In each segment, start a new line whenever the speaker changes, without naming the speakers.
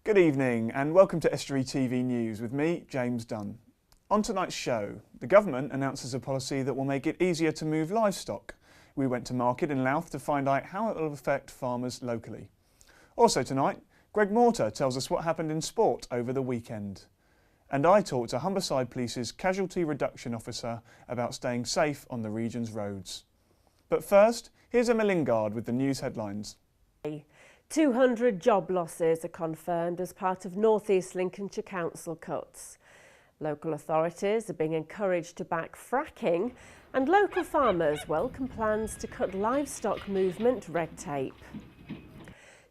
Good evening and welcome to Estuary TV News with me, James Dunn. On tonight's show, the government announces a policy that will make it easier to move livestock. We went to market in Louth to find out how it will affect farmers locally. Also tonight, Greg Mortar tells us what happened in sport over the weekend. And I talked to Humberside Police's Casualty Reduction Officer about staying safe on the region's roads. But first, here's Emma Lingard with the news headlines.
200 job losses are confirmed as part of North East Lincolnshire Council cuts. Local authorities are being encouraged to back fracking, and local farmers welcome plans to cut livestock movement red tape.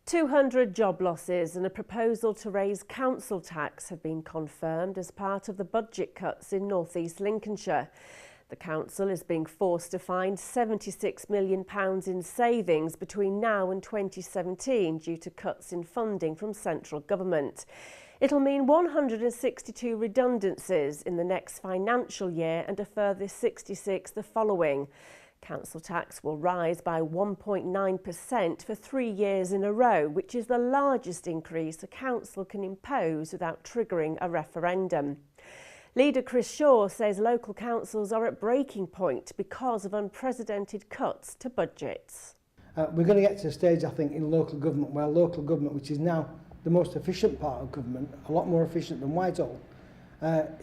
200 job losses and a proposal to raise council tax have been confirmed as part of the budget cuts in North East Lincolnshire. The council is being forced to find £76 million in savings between now and 2017 due to cuts in funding from central government. It'll mean 162 redundancies in the next financial year and a further 66 the following. Council tax will rise by 1.9% for 3 years in a row, which is the largest increase a council can impose without triggering a referendum. Leader Chris Shaw says local councils are at breaking point because of unprecedented cuts to budgets.
We're going to get to a stage, I think, in local government where local government, which is now the most efficient part of government, a lot more efficient than Whitehall,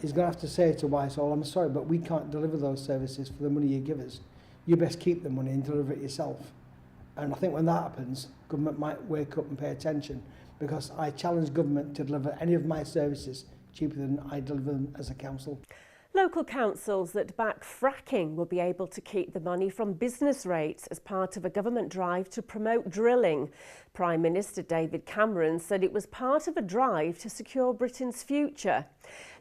is going to have to say to Whitehall, I'm sorry, but we can't deliver those services for the money you give us. You best keep the money and deliver it yourself. And I think when that happens, government might wake up and pay attention, because I challenge government to deliver any of my services cheaper than I deliver them as a council.
Local councils that back fracking will be able to keep the money from business rates as part of a government drive to promote drilling. Prime Minister David Cameron said it was part of a drive to secure Britain's future.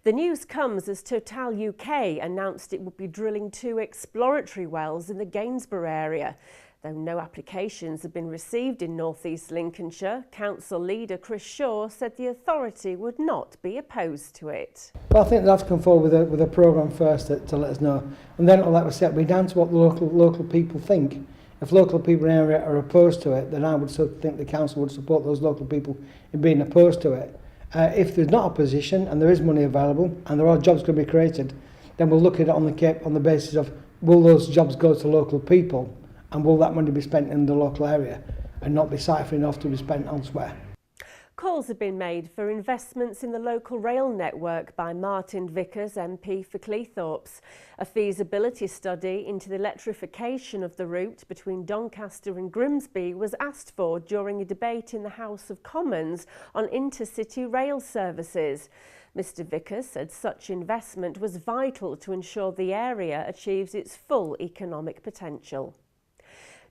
The news comes as Total UK announced it would be drilling 2 exploratory wells in the Gainsborough area. Though no applications have been received in North East Lincolnshire, Council leader Chris Shaw said the authority would not be opposed to it.
Well, I think they'll have to come forward with a programme first to let us know. And then, like we said, we're down to what the local people think. If local people in the area are opposed to it, then I would think the council would support those local people in being opposed to it. If there's not opposition and there is money available and there are jobs going to be created, then we'll look at it on the basis of, will those jobs go to local people? And will that money be spent in the local area and not be siphoning off to be spent elsewhere?
Calls have been made for investments in the local rail network by Martin Vickers, MP for Cleethorpes. A feasibility study into the electrification of the route between Doncaster and Grimsby was asked for during a debate in the House of Commons on intercity rail services. Mr Vickers said such investment was vital to ensure the area achieves its full economic potential.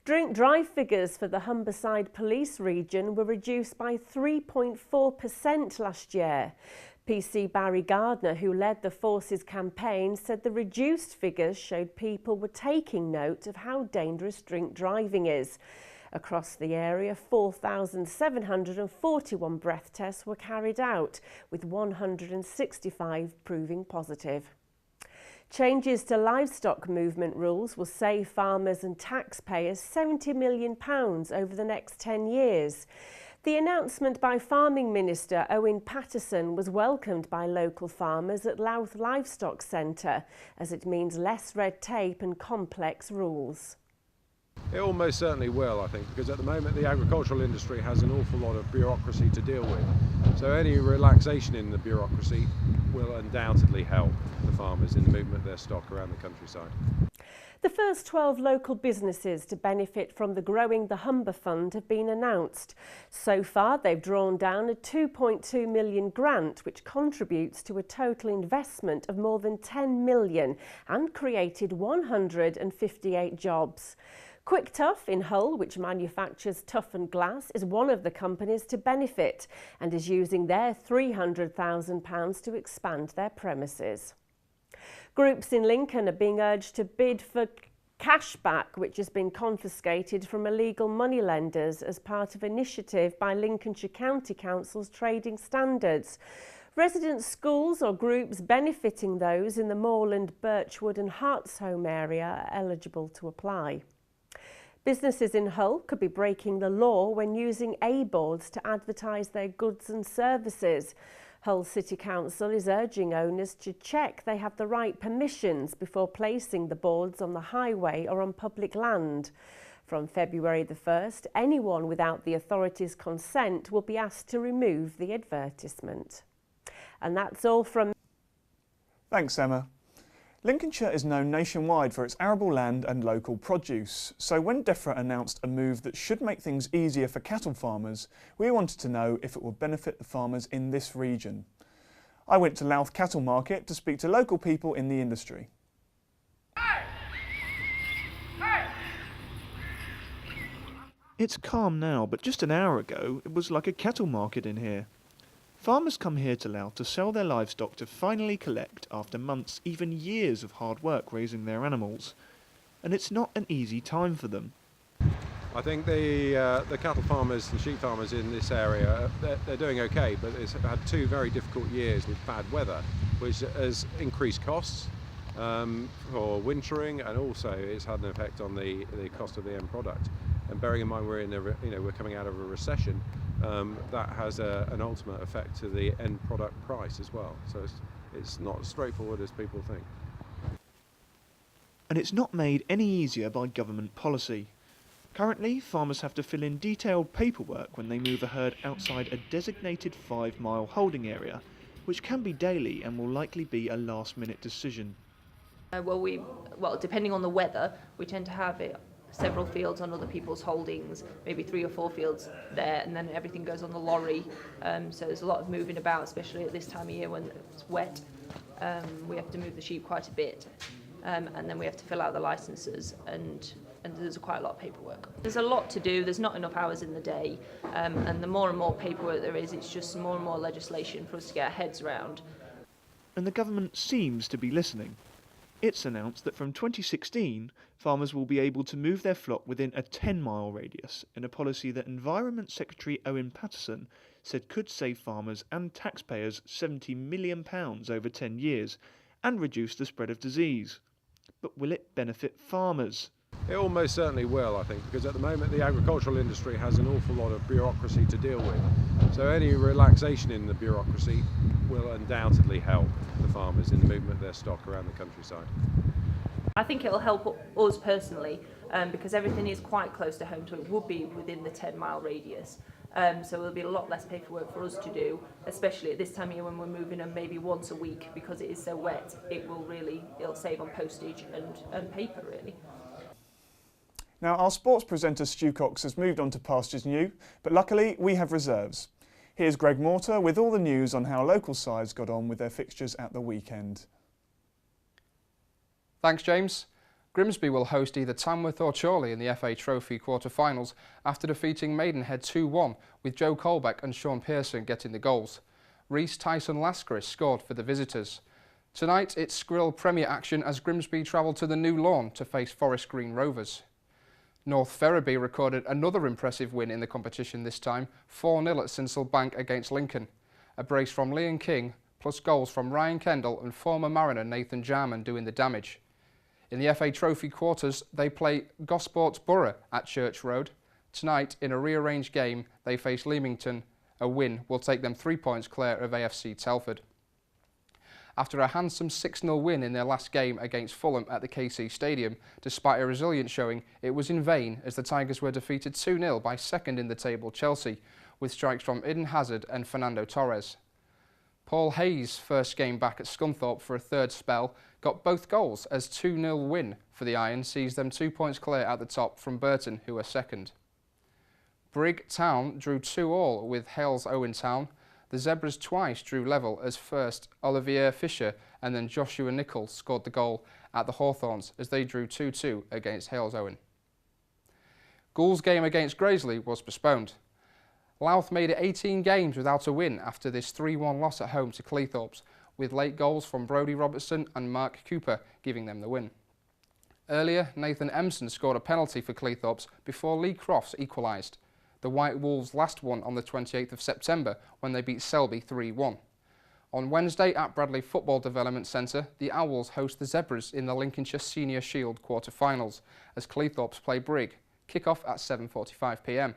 Drink drive figures for the Humberside Police region were reduced by 3.4% last year. PC Barry Gardner, who led the Forces campaign, said the reduced figures showed people were taking note of how dangerous drink driving is. Across the area, 4,741 breath tests were carried out, with 165 proving positive. Changes to livestock movement rules will save farmers and taxpayers £70 million over the next 10 years. The announcement by Farming Minister Owen Paterson was welcomed by local farmers at Louth Livestock Centre, as it means less red tape and complex rules.
It almost certainly will, I think, because at the moment the agricultural industry has an awful lot of bureaucracy to deal with. So any relaxation in the bureaucracy will undoubtedly help the farmers in the movement of their stock around the countryside.
The first 12 local businesses to benefit from the Growing the Humber Fund have been announced. So far, they've drawn down a £2.2 million grant, which contributes to a total investment of more than £10 million and created 158 jobs. Quick Tough in Hull, which manufactures toughened glass, is one of the companies to benefit and is using their £300,000 to expand their premises. Groups in Lincoln are being urged to bid for cashback, which has been confiscated from illegal moneylenders as part of initiative by Lincolnshire County Council's trading standards. Resident schools or groups benefiting those in the Moorland, Birchwood and Hartsholme area are eligible to apply. Businesses in Hull could be breaking the law when using A-boards to advertise their goods and services. Hull City Council is urging owners to check they have the right permissions before placing the boards on the highway or on public land. From February the 1st, anyone without the authorities' consent will be asked to remove the advertisement. And that's all from...
Thanks, Emma. Lincolnshire is known nationwide for its arable land and local produce, so when DEFRA announced a move that should make things easier for cattle farmers, we wanted to know if it would benefit the farmers in this region. I went to Louth Cattle Market to speak to local people in the industry. It's calm now, but just an hour ago it was like a cattle market in here. Farmers come here to Louth to sell their livestock to finally collect after months, even years of hard work raising their animals. And it's not an easy time for them.
I think the cattle farmers and sheep farmers in this area, they're doing okay, but it's had 2 very difficult years with bad weather, which has increased costs for wintering, and also it's had an effect on the cost of the end product. And bearing in mind we're coming out of a recession, that has an ultimate effect to the end product price as well. So it's not as straightforward as people think.
And it's not made any easier by government policy. Currently, farmers have to fill in detailed paperwork when they move a herd outside a designated 5-mile holding area, which can be daily and will likely be a last-minute decision.
Well, depending on the weather, we tend to have several fields on other people's holdings, maybe 3 or 4 fields there, and then everything goes on the lorry. So there's a lot of moving about, especially at this time of year when it's wet. We have to move the sheep quite a bit, and then we have to fill out the licences, and there's quite a lot of paperwork. There's a lot to do, there's not enough hours in the day, and the more and more paperwork there is, it's just more and more legislation for us to get our heads around.
And the government seems to be listening. It's announced that from 2016, farmers will be able to move their flock within a 10-mile radius in a policy that Environment Secretary Owen Paterson said could save farmers and taxpayers £70 million over 10 years and reduce the spread of disease. But will it benefit farmers?
It almost certainly will, I think, because at the moment the agricultural industry has an awful lot of bureaucracy to deal with. So any relaxation in the bureaucracy will undoubtedly help the farmers in the movement of their stock around the countryside.
I think it'll help us personally because everything is quite close to home, so it would be within the 10-mile radius. So there'll be a lot less paperwork for us to do, especially at this time of year when we're moving them maybe once a week because it is so wet. It'll save on postage and paper really.
Now, our sports presenter Stu Cox has moved on to pastures new, but luckily we have reserves. Here's Greg Mortar with all the news on how local sides got on with their fixtures at the weekend.
Thanks, James. Grimsby will host either Tamworth or Chorley in the FA Trophy quarter-finals after defeating Maidenhead 2-1, with Joe Colbeck and Sean Pearson getting the goals. Reece Tyson Lascaris scored for the visitors. Tonight it's Skrill Premier action as Grimsby travel to the New Lawn to face Forest Green Rovers. North Ferriby recorded another impressive win in the competition this time, 4-0 at Sincil Bank against Lincoln. A brace from Liam King, plus goals from Ryan Kendall and former Mariner Nathan Jarman doing the damage. In the FA Trophy quarters, they play Gosport Borough at Church Road. Tonight, in a rearranged game, they face Leamington. A win will take them 3 points clear of AFC Telford. After a handsome 6-0 win in their last game against Fulham at the KC Stadium, despite a resilient showing, it was in vain as the Tigers were defeated 2-0 by second in the table Chelsea, with strikes from Eden Hazard and Fernando Torres. Paul Hayes' first game back at Scunthorpe for a third spell got both goals as 2-0 win for the Iron sees them 2 points clear at the top from Burton, who are second. Brigg Town drew 2-2 with Hales Owen Town. The Zebras twice drew level as first Olivier Fisher and then Joshua Nichols scored the goal at the Hawthorns as they drew 2-2 against Hales Owen. Gould's game against Graiseley was postponed. Louth made it 18 games without a win after this 3-1 loss at home to Cleethorpes, with late goals from Brodie Robertson and Mark Cooper giving them the win. Earlier, Nathan Emson scored a penalty for Cleethorpes before Lee Crofts equalised. The White Wolves last won on the 28th of September when they beat Selby 3-1. On Wednesday at Bradley Football Development Centre, the Owls host the Zebras in the Lincolnshire Senior Shield quarter-finals as Cleethorpes play Brigg. Kick-off at 7:45 p.m.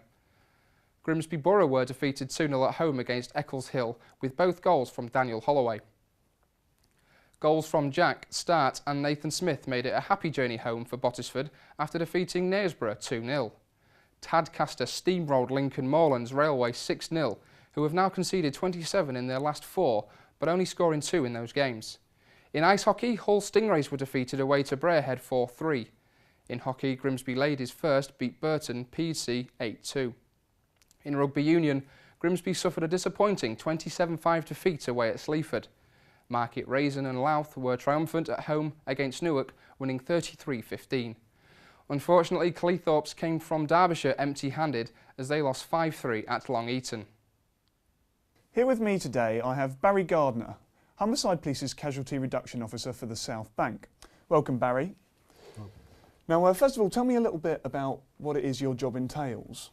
Grimsby Borough were defeated 2-0 at home against Eccles Hill, with both goals from Daniel Holloway. Goals from Jack, Start and Nathan Smith made it a happy journey home for Bottisford after defeating Knaresborough 2-0. Tadcaster steamrolled Lincoln Moorlands Railway 6-0, who have now conceded 27 in their last 4, but only scoring 2 in those games. In ice hockey, Hull Stingrays were defeated away to Brarehead 4-3. In hockey, Grimsby Ladies First beat Burton PC 8-2. In rugby union, Grimsby suffered a disappointing 27-5 defeat away at Sleaford. Market Raisin and Louth were triumphant at home against Newark, winning 33-15. Unfortunately, Cleethorpes came from Derbyshire empty-handed as they lost 5-3 at Long Eaton.
Here with me today I have Barry Gardner, Humberside Police's Casualty Reduction Officer for the South Bank. Welcome, Barry. Now, first of all, tell me a little bit about what it is your job entails.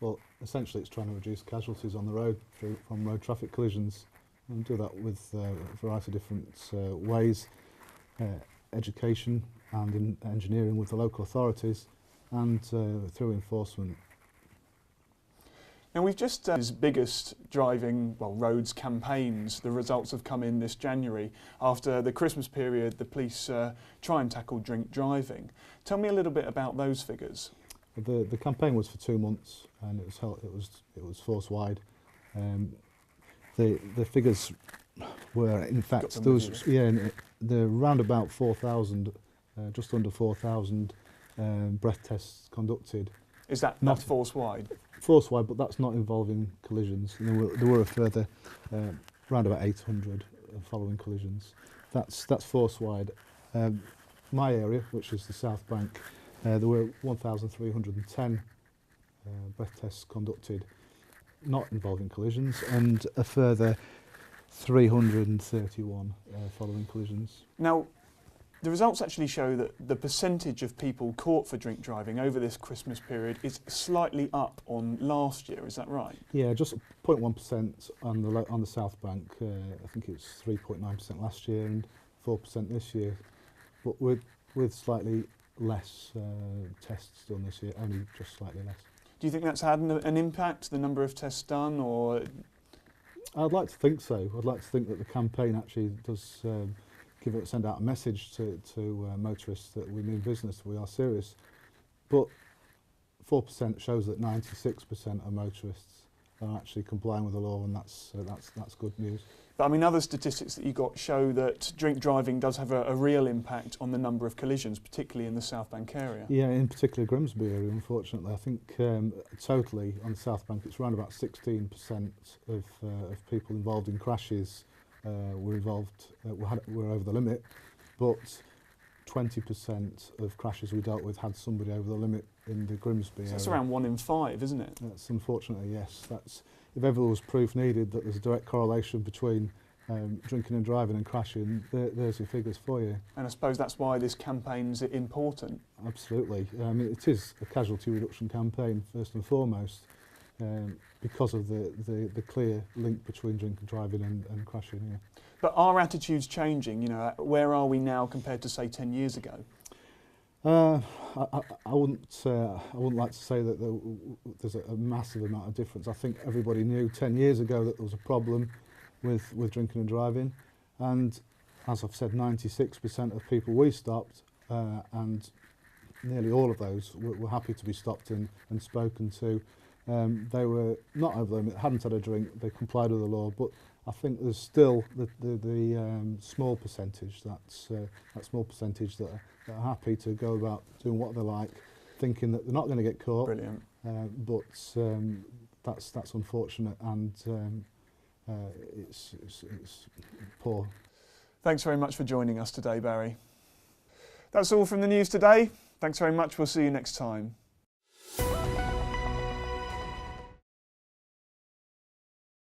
Well, essentially it's trying to reduce casualties on the road from road traffic collisions, and do that with a variety of different ways, education and in engineering with the local authorities, and through enforcement.
Now, we've just his biggest driving roads campaigns. The results have come in this January. After the Christmas period, the police try and tackle drink driving. Tell me a little bit about those figures.
The campaign was for 2 months, and it was force wide. The figures were, in fact, there was the round about 4,000, just under 4,000 breath tests conducted.
Is that not force wide?
Force wide, but that's not involving collisions. And there were a further round about 800 following collisions. That's force wide. My area, which is the South Bank, there were 1,310 breath tests conducted, not involving collisions, and a further 331 following collisions.
Now, the results actually show that the percentage of people caught for drink driving over this Christmas period is slightly up on last year. Is that right?
Yeah, just 0.1% on the South Bank. I think it was 3.9% last year and 4% this year, but with slightly less tests done this year, only just slightly less.
Do you think that's had an impact, the number of tests done, or?
I'd like to think so. I'd like to think that the campaign actually does send out a message to motorists that we mean business, we are serious. But 4% shows that 96% of motorists are actually complying with the law, and that's good news.
But I mean, other statistics that you got show that drink driving does have a real impact on the number of collisions, particularly in the South Bank area.
Yeah, in particular Grimsby area, unfortunately. I think totally on the South Bank it's around about 16% of people involved in crashes were over the limit, but 20% of crashes we dealt with had somebody over the limit in the Grimsby area.
That's around 1 in 5, isn't it?
That's unfortunately, yes. If ever there was proof needed that there's a direct correlation between drinking and driving and crashing, there's your figures for you.
And I suppose that's why this campaign's important.
Absolutely. It is a casualty reduction campaign first and foremost, because of the clear link between drink and driving and crashing. Yeah.
But are attitudes changing? You know, where are we now compared to say 10 years ago?
I wouldn't like to say that there's a massive amount of difference. I think everybody knew 10 years ago that there was a problem with drinking and driving, and as I've said, 96% of people we stopped, and nearly all of those were happy to be stopped and spoken to. They were not over the limit, hadn't had a drink, they complied with the law, but I think there's still the small percentage, that small percentage that are happy to go about doing what they like, thinking that they're not going to get caught.
Brilliant.
But that's unfortunate, and it's poor.
Thanks very much for joining us today, Barry. That's all from the news today. Thanks very much. We'll see you next time.